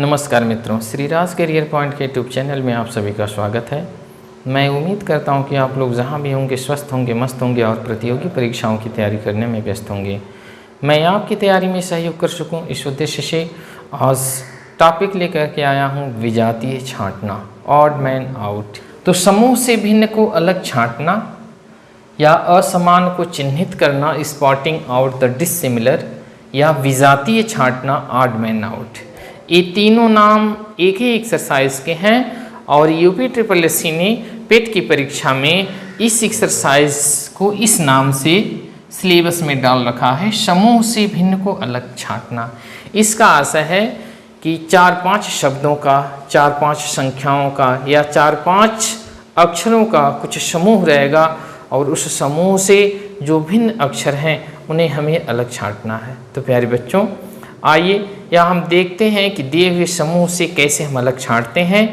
नमस्कार मित्रों, Shri Raj career point के यूट्यूब चैनल में आप सभी का स्वागत है। मैं उम्मीद करता हूं कि आप लोग जहां भी होंगे स्वस्थ होंगे, मस्त होंगे और प्रतियोगी परीक्षाओं की तैयारी करने में व्यस्त होंगे। मैं आपकी तैयारी में सहयोग कर सकूं, इस उद्देश्य से आज टॉपिक लेकर के आया हूं विजातीय छांटना, ऑड मैन आउट। तो समूह से भिन्न को अलग छांटना या असमान को चिन्हित करना, स्पॉटिंग आउट द डिसिमिलर, या विजातीय छांटना, ऑड मैन आउट। ये तीनों नाम एक ही एक्सरसाइज के हैं और यूपी SSSC ने पेट की परीक्षा में इस एक्सरसाइज को इस नाम से सिलेबस में डाल रखा है, समूह से भिन्न को अलग छांटना। इसका आशय है कि 4-5 शब्दों का, 4-5 संख्याओं का या 4-5 अक्षरों का कुछ समूह रहेगा और उस समूह से जो भिन्न अक्षर हैं उन्हें हमें अलग छांटना है। तो प्यारे बच्चों, आइए या हम देखते हैं कि दिए हुए समूह से कैसे हम अलग छांटते हैं।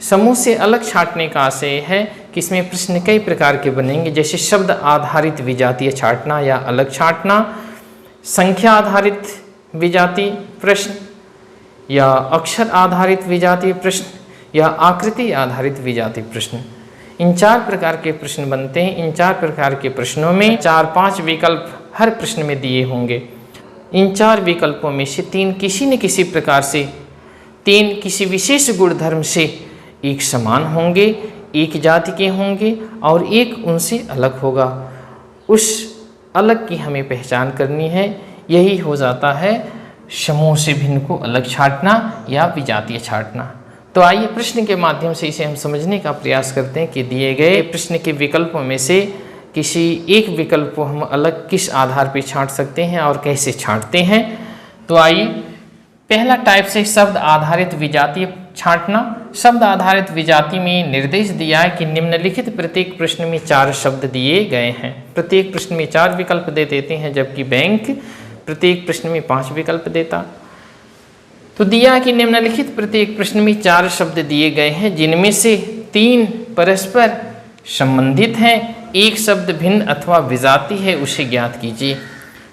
समूह से अलग छांटने का आशय है कि इसमें प्रश्न कई प्रकार के बनेंगे, जैसे शब्द आधारित विजातीय छांटना या अलग छांटना, संख्या आधारित विजातीय प्रश्न, या अक्षर आधारित विजातीय प्रश्न, या आकृति आधारित विजातीय प्रश्न। इन 4 प्रकार के प्रश्न बनते हैं। इन 4 प्रकार के प्रश्नों में 4-5 विकल्प हर प्रश्न में दिए होंगे। इन 4 विकल्पों में से 3 किसी न किसी प्रकार से, 3 किसी विशेष गुणधर्म से एक समान होंगे, एक जाति के होंगे और एक उनसे अलग होगा। उस अलग की हमें पहचान करनी है। यही हो जाता है समूह से भिन्न को अलग छांटना या विजातीय छांटना। तो आइए प्रश्न के माध्यम से इसे हम समझने का प्रयास करते हैं कि दिए गए प्रश्न के विकल्पों में से किसी एक विकल्प को हम अलग किस आधार पर छांट सकते हैं और कैसे छांटते हैं। तो आइए पहला टाइप से शब्द आधारित विजातीय छांटना। शब्द आधारित विजाति में निर्देश दिया है कि निम्नलिखित प्रत्येक प्रश्न में 4 शब्द दिए गए हैं। प्रत्येक प्रश्न में 4 विकल्प दे देते हैं, जबकि बैंक प्रत्येक प्रश्न में 5 विकल्प देता। तो दिया है कि निम्नलिखित प्रत्येक प्रश्न में 4 शब्द दिए गए हैं, जिनमें से 3 परस्पर संबंधित हैं, एक शब्द भिन्न अथवा विजाति है, उसे ज्ञात कीजिए।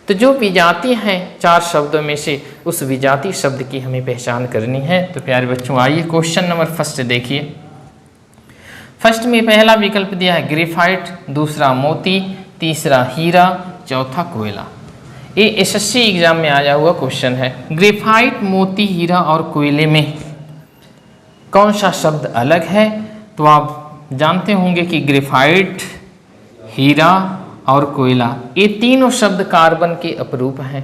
तो जो विजाति हैं 4 शब्दों में से, उस विजाति शब्द की हमें पहचान करनी है। तो प्यारे बच्चों, आइए क्वेश्चन नंबर फर्स्ट देखिए। फर्स्ट में पहला विकल्प दिया है ग्रेफाइट, दूसरा मोती, तीसरा हीरा, चौथा कोयला। ये SSC एग्जाम में आया हुआ क्वेश्चन है। ग्रेफाइट, मोती, हीरा और कोयले में कौन सा शब्द अलग है? तो आप जानते होंगे कि ग्रेफाइट, हीरा और कोयला ये तीनों शब्द कार्बन के अपरूप हैं।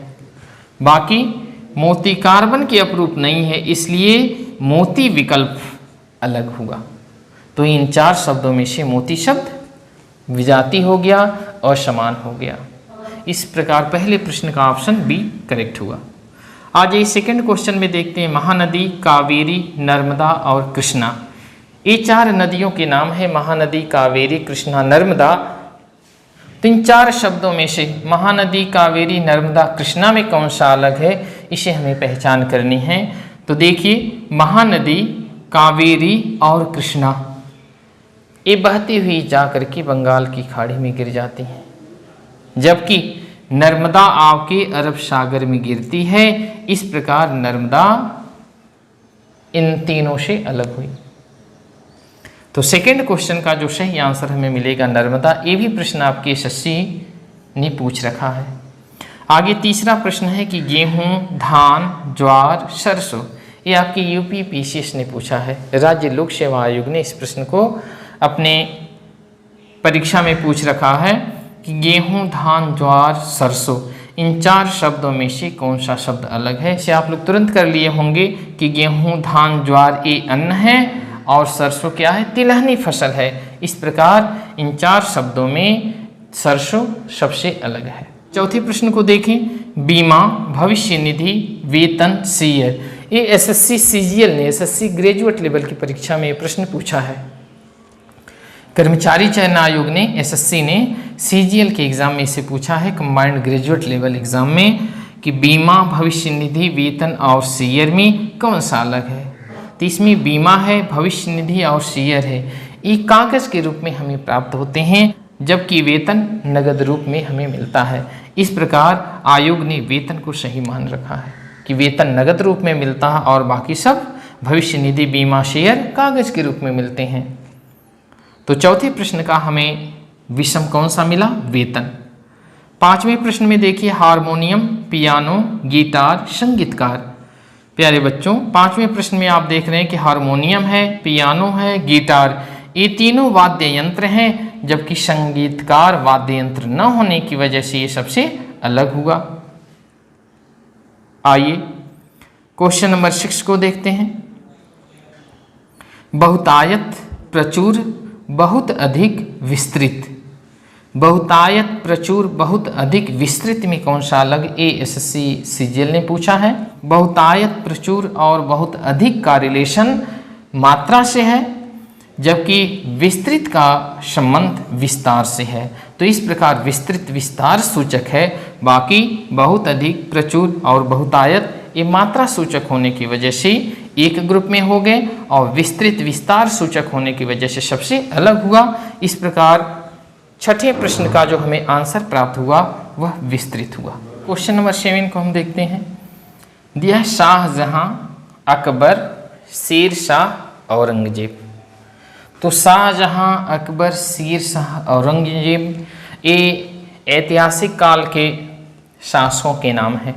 बाकी मोती कार्बन के अपरूप नहीं है, इसलिए मोती विकल्प अलग होगा। तो इन 4 शब्दों में से मोती शब्द विजाति हो गया, असमान हो गया। इस प्रकार पहले प्रश्न का ऑप्शन बी करेक्ट हुआ। आज ये सेकंड क्वेश्चन में देखते हैं महानदी, कावेरी, नर्मदा और कृष्णा। ये 4 नदियों के नाम है, महानदी, कावेरी, कृष्णा, नर्मदा। तो इन 4 शब्दों में से महानदी, कावेरी, नर्मदा, कृष्णा में कौन सा अलग है, इसे हमें पहचान करनी है। तो देखिए, महानदी, कावेरी और कृष्णा ये बहती हुई जाकर के बंगाल की खाड़ी में गिर जाती हैं, जबकि नर्मदा आपके अरब सागर में गिरती है। इस प्रकार नर्मदा इन तीनों से अलग हुई। तो सेकंड क्वेश्चन का जो सही आंसर हमें मिलेगा नर्मदा। ये भी प्रश्न आपके SSC ने पूछ रखा है। आगे तीसरा प्रश्न है कि गेहूं, धान, ज्वार, सरसों, ये आपकी UP PCS ने पूछा है। राज्य लोक सेवा आयोग ने इस प्रश्न को अपने परीक्षा में पूछ रखा है कि गेहूं, धान, ज्वार, सरसों, इन 4 शब्दों में से कौन सा शब्द अलग है। इसे आप लोग तुरंत कर लिए होंगे कि गेहूं, धान, ज्वार ये अन्न है और सरसों क्या है, तिलहनी फसल है। इस प्रकार इन 4 शब्दों में सरसों सबसे अलग है। चौथे प्रश्न को देखें, बीमा, भविष्य निधि, वेतन, सीयर। ये SSC CGL ने, SSC ग्रेजुएट लेवल की परीक्षा में प्रश्न पूछा है। कर्मचारी चयन आयोग ने, SSC ने CGL के एग्जाम में इसे पूछा है, कंबाइंड ग्रेजुएट लेवल एग्जाम में, कि बीमा, भविष्य निधि, वेतन और सीयर में कौन सा अलग है। तो इसमें बीमा है, भविष्य निधि और सीयर है, ये कागज के रूप में हमें प्राप्त होते हैं, जबकि वेतन नगद रूप में हमें मिलता है। इस प्रकार आयोग ने वेतन को सही मान रखा है कि वेतन नगद रूप में मिलता है और बाकी सब भविष्य निधि बीमा शेयर कागज के रूप में मिलते हैं। तो चौथे प्रश्न का हमें विषम कौन सा मिला? वेतन। पांचवें प्रश्न में देखिए हारमोनियम, पियानो, गिटार, संगीतकार। प्यारे बच्चों, पांचवें प्रश्न में आप देख रहे हैं कि हारमोनियम है, पियानो है, गिटार, ये तीनों वाद्य यंत्र हैं, जबकि संगीतकार वाद्य यंत्र न होने की वजह से ये सबसे अलग हुआ। आइए क्वेश्चन नंबर 6 को देखते हैं। बहुतायत, प्रचुर, बहुत अधिक, विस्तृत। बहुतायत, प्रचुर, बहुत अधिक, विस्तृत में कौन सा अलग? एएसएससी सीजीएल ने पूछा है। बहुतायत, प्रचुर और बहुत अधिक का रिलेशन मात्रा से है, जबकि विस्तृत का संबंध विस्तार से है। तो इस प्रकार विस्तृत विस्तार सूचक है, बाकी बहुत अधिक, प्रचुर और बहुतायत ये मात्रा सूचक होने की वजह से एक ग्रुप में हो गए और विस्तृत विस्तार सूचक होने की वजह से सबसे अलग हुआ। इस प्रकार छठे प्रश्न का जो हमें आंसर प्राप्त हुआ वह विस्तृत हुआ। क्वेश्चन नंबर 7 को हम देखते हैं। दिया है शाहजहां, अकबर, शेर शाह, औरंगजेब। तो शाहजहां, अकबर, शेर शाह, औरंगजेब ये ऐतिहासिक काल के शासकों के नाम हैं।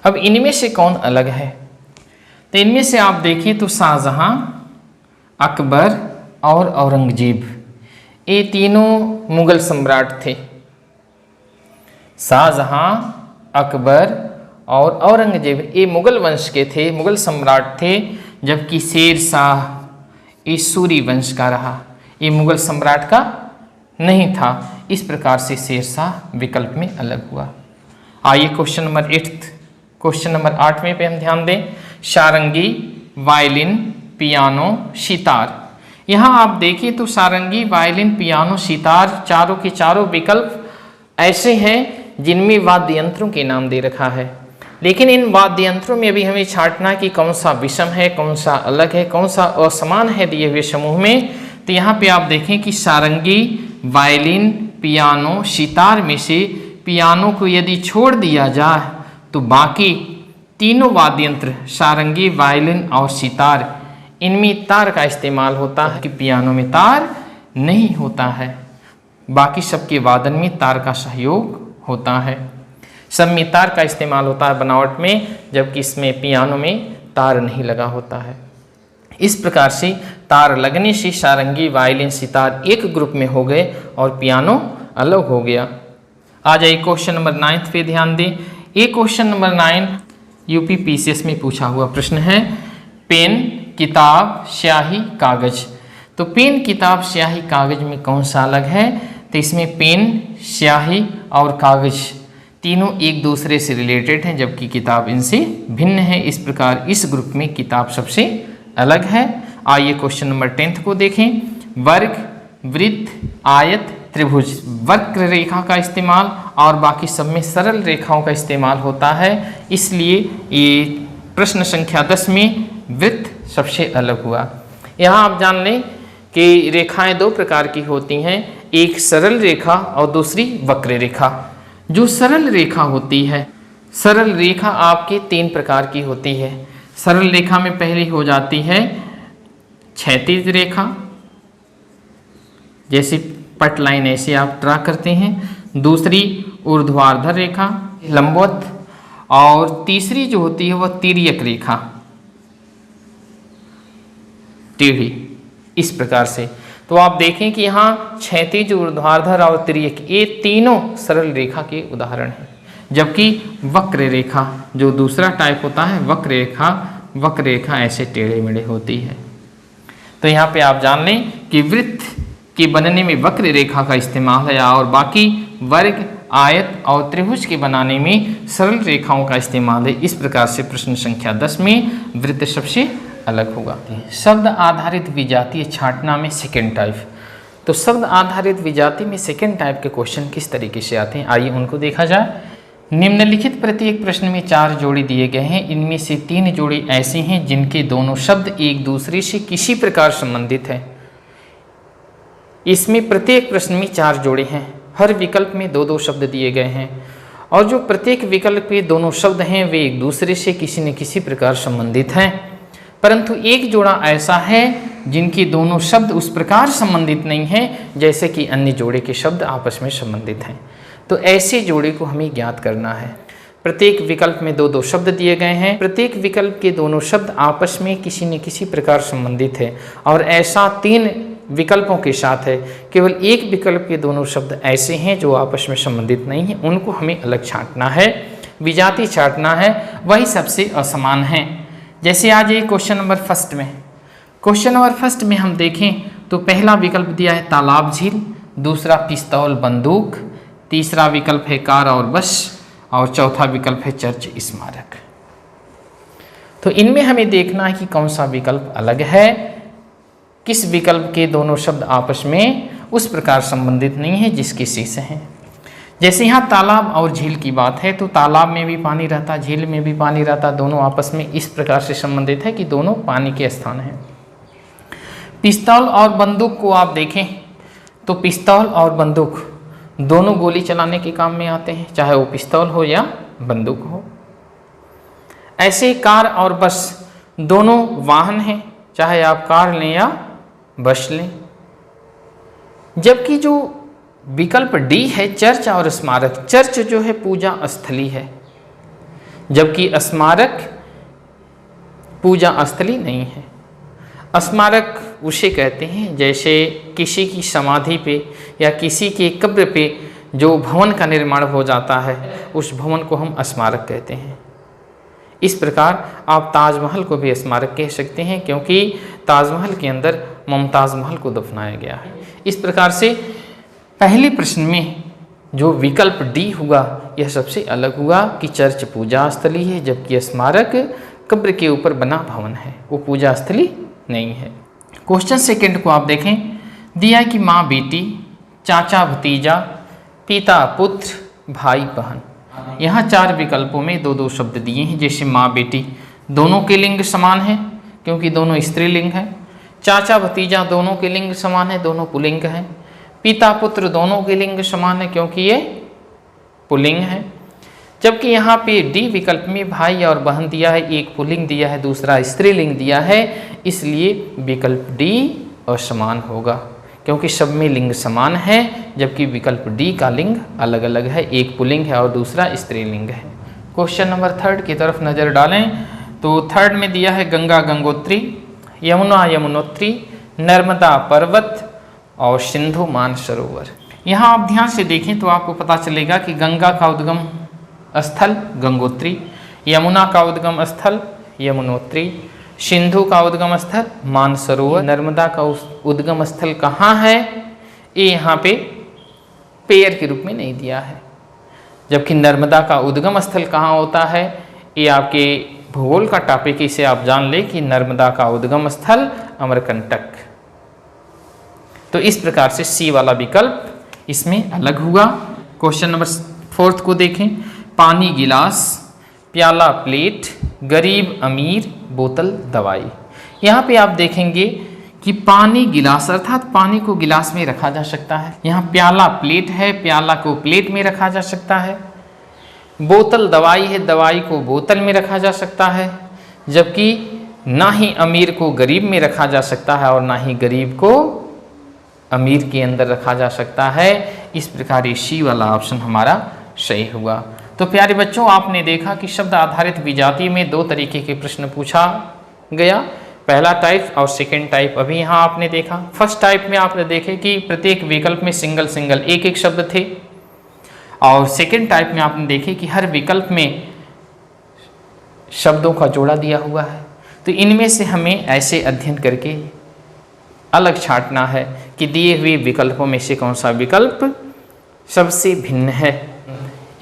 अब इनमें से कौन अलग है? तो इनमें से आप देखिए तो शाहजहां, अकबर और औरंगजेब ये तीनों मुगल सम्राट थे। शाहजहां, अकबर और औरंगजेब ये मुगल वंश के थे, मुगल सम्राट थे, जबकि शेर शाह ये सूरी वंश का रहा, ये मुगल सम्राट का नहीं था। इस प्रकार से शेर शाह विकल्प में अलग हुआ। आइए क्वेश्चन नंबर 8, क्वेश्चन नंबर 8वें पे हम ध्यान दें। सारंगी, वायलिन, पियानो, सितार। यहाँ आप देखिए तो सारंगी, वायलिन, पियानो, सितार चारों के चारों विकल्प ऐसे हैं जिनमें वाद्य यंत्रों के नाम दे रखा है, लेकिन इन वाद्य यंत्रों में भी हमें छांटना कि कौन सा विषम है, कौन सा अलग है, कौन सा असमान है दिए हुए समूह में। तो यहाँ पे आप देखें कि सारंगी, वायलिन, पियानो, सितार में से पियानो को यदि छोड़ दिया जाए तो बाकी तीनों वाद्य यंत्र सारंगी, वायलिन और सितार इनमें तार का इस्तेमाल होता है कि पियानो में तार नहीं होता है। बाकी सबके वादन में तार का सहयोग होता है, सब में तार का इस्तेमाल होता है बनावट में, जबकि इसमें पियानो में तार नहीं लगा होता है। इस प्रकार से तार लगने से सारंगी, वायलिन, सितार एक ग्रुप में हो गए और पियानो अलग हो गया। आ जाइए क्वेश्चन नंबर 9 पे ध्यान दें। ये क्वेश्चन नंबर 9 यूपी पीसीएस में पूछा हुआ प्रश्न है। पेन, किताब, स्याही, कागज। तो पेन, किताब, स्याही, कागज में कौन सा अलग है? तो इसमें पेन, स्याही और कागज तीनों एक दूसरे से रिलेटेड हैं, जबकि किताब इनसे भिन्न है। इस प्रकार इस ग्रुप में किताब सबसे अलग है। आइए क्वेश्चन नंबर 10 को देखें। वर्ग, वृत्त, आयत, त्रिभुज। वक्र रेखा का इस्तेमाल और बाकी सब में सरल रेखाओं का इस्तेमाल होता है, इसलिए ये प्रश्न संख्या 10 में वृत्त सबसे अलग हुआ। यहाँ आप जान लें कि रेखाएं दो प्रकार की होती हैं, एक सरल रेखा और दूसरी वक्र रेखा। जो सरल रेखा होती है, सरल रेखा आपके 3 प्रकार की होती है। सरल रेखा में पहली हो जाती है क्षैतिज रेखा, जैसे पट लाइन ऐसे आप ड्रा करते हैं। दूसरी ऊर्ध्वाधर रेखा, लंबवत, और तीसरी जो होती है वह तिर्यक रेखा, टेढ़ी। इस प्रकार से तो आप देखें कि यहाँ क्षैतिज, ऊर्ध्वाधर और तिर्यक ये तीनों सरल रेखा के उदाहरण हैं, जबकि वक्र रेखा जो दूसरा टाइप होता है वक्र रेखा ऐसे टेढ़े मेढ़े होती है। तो यहाँ पे आप जान लें कि वृत्त के बनने में वक्र रेखा का इस्तेमाल है और बाकी वर्ग, आयत और त्रिभुज के बनाने में सरल रेखाओं का इस्तेमाल है। इस प्रकार से प्रश्न संख्या 10 में वृत्त सबसे अलग होगा। शब्द आधारित विजातीय छांटना में सेकेंड टाइप। तो शब्द आधारित विजाति में सेकेंड टाइप के क्वेश्चन किस तरीके से आते हैं, आइए उनको देखा जाए। निम्नलिखित प्रत्येक प्रश्न में 4 जोड़े दिए गए हैं। इनमें से 3 जोड़े ऐसे हैं जिनके दोनों शब्द एक दूसरे से किसी प्रकार संबंधित हैं। इसमें प्रत्येक प्रश्न में 4 जोड़े हैं, हर विकल्प में 2-2 शब्द दिए गए हैं और जो प्रत्येक विकल्प के दोनों शब्द हैं वे एक दूसरे से किसी न किसी प्रकार संबंधित हैं। परंतु एक जोड़ा ऐसा है जिनके दोनों शब्द उस प्रकार संबंधित नहीं हैं जैसे कि अन्य जोड़े के शब्द आपस में संबंधित हैं। तो ऐसे जोड़े को हमें ज्ञात करना है। प्रत्येक विकल्प में दो दो शब्द दिए गए हैं, प्रत्येक विकल्प के दोनों शब्द आपस में किसी न किसी प्रकार संबंधित है और ऐसा 3 विकल्पों के साथ है। केवल एक विकल्प के दोनों शब्द ऐसे हैं जो आपस में संबंधित नहीं हैं, उनको हमें अलग छांटना है, विजातीय छांटना है, वही सबसे असमान है। जैसे आज ये क्वेश्चन नंबर फर्स्ट में, क्वेश्चन नंबर फर्स्ट में हम देखें तो पहला विकल्प दिया है तालाब झील, दूसरा पिस्तौल बंदूक, तीसरा विकल्प है कार और बस और चौथा विकल्प है चर्च स्मारक। तो इनमें हमें देखना है कि कौन सा विकल्प अलग है, किस विकल्प के दोनों शब्द आपस में उस प्रकार संबंधित नहीं है जिसके शेष हैं। जैसे यहाँ तालाब और झील की बात है तो तालाब में भी पानी रहता, झील में भी पानी रहता, दोनों आपस में इस प्रकार से संबंधित है कि दोनों पानी के स्थान हैं। पिस्तौल और बंदूक को आप देखें तो पिस्तौल और बंदूक दोनों गोली चलाने के काम में आते हैं, चाहे वो पिस्तौल हो या बंदूक हो। ऐसे कार और बस दोनों वाहन हैं, चाहे आप कार लें या बस लें। जबकि जो विकल्प डी है चर्च और स्मारक, चर्च जो है पूजा स्थली है, जबकि स्मारक पूजा स्थली नहीं है। स्मारक उसे कहते हैं जैसे किसी की समाधि पे या किसी के कब्र पे जो भवन का निर्माण हो जाता है उस भवन को हम स्मारक कहते हैं। इस प्रकार आप ताजमहल को भी स्मारक कह सकते हैं क्योंकि ताजमहल के अंदर मुमताज़ महल को दफनाया गया है। इस प्रकार से पहले प्रश्न में जो विकल्प डी हुआ यह सबसे अलग हुआ कि चर्च पूजा स्थली है, जबकि स्मारक कब्र के ऊपर बना भवन है, वो पूजा स्थली नहीं है। क्वेश्चन सेकंड को आप देखें, दिया कि माँ बेटी, चाचा भतीजा, पिता पुत्र, भाई बहन। यहाँ 4 विकल्पों में दो दो शब्द दिए हैं। जैसे माँ बेटी दोनों के लिंग समान है क्योंकि दोनों स्त्रीलिंग हैं, चाचा भतीजा दोनों के लिंग समान है, दोनों पुल्लिंग हैं, पिता पुत्र दोनों के लिंग समान है क्योंकि ये पुल्लिंग है। जबकि यहाँ पे डी विकल्प में भाई और बहन दिया है, एक पुल्लिंग दिया है दूसरा स्त्रीलिंग दिया है, इसलिए विकल्प डी असमान होगा क्योंकि सब में लिंग समान है, जबकि विकल्प डी का लिंग अलग अलग है, एक पुल्लिंग है और दूसरा स्त्रीलिंग है। क्वेश्चन नंबर 3 की तरफ नज़र डालें तो 3 में दिया है गंगा गंगोत्री, यमुना यमुनोत्री, नर्मदा पर्वत और सिंधु मानसरोवर। यहाँ आप ध्यान से देखें तो आपको पता चलेगा कि गंगा का उद्गम स्थल गंगोत्री, यमुना का उद्गम स्थल यमुनोत्री, सिंधु का उद्गम स्थल मानसरोवर, नर्मदा का उद्गम स्थल कहाँ है ये यहाँ पे पेयर के रूप में नहीं दिया है। जबकि नर्मदा का उद्गम स्थल कहाँ होता है ये आपके भूगोल का टॉपिक, इसे आप जान ले कि नर्मदा का उद्गम स्थल अमरकंटक। तो इस प्रकार से सी वाला विकल्प इसमें अलग हुआ। क्वेश्चन नंबर 4 को देखें, पानी गिलास, प्याला प्लेट, गरीब अमीर, बोतल दवाई। यहाँ पे आप देखेंगे कि पानी गिलास अर्थात पानी को गिलास में रखा जा सकता है। यहाँ प्याला प्लेट है, प्याला को प्लेट में रखा जा सकता है। बोतल दवाई है, दवाई को बोतल में रखा जा सकता है। जबकि ना ही अमीर को गरीब में रखा जा सकता है और ना ही गरीब को अमीर के अंदर रखा जा सकता है। इस प्रकार ये सी वाला ऑप्शन हमारा सही हुआ। तो प्यारे बच्चों, आपने देखा कि शब्द आधारित विजातीय में 2 तरीके के प्रश्न पूछा गया, पहला टाइप और सेकंड टाइप अभी यहाँ आपने देखा। फर्स्ट टाइप में आपने देखे कि प्रत्येक विकल्प में सिंगल सिंगल एक एक शब्द थे और सेकंड टाइप में आपने देखे कि हर विकल्प में शब्दों का जोड़ा दिया हुआ है। तो इनमें से हमें ऐसे अध्ययन करके अलग छांटना है कि दिए हुए विकल्पों में से कौन सा विकल्प सबसे भिन्न है।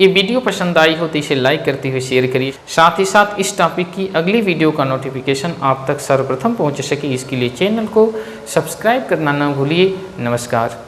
ये वीडियो पसंद आई हो तो इसे लाइक करते हुए शेयर करिए। साथ ही साथ इस टॉपिक की अगली वीडियो का नोटिफिकेशन आप तक सर्वप्रथम पहुंच सके इसके लिए चैनल को सब्सक्राइब करना न भूलिए। नमस्कार।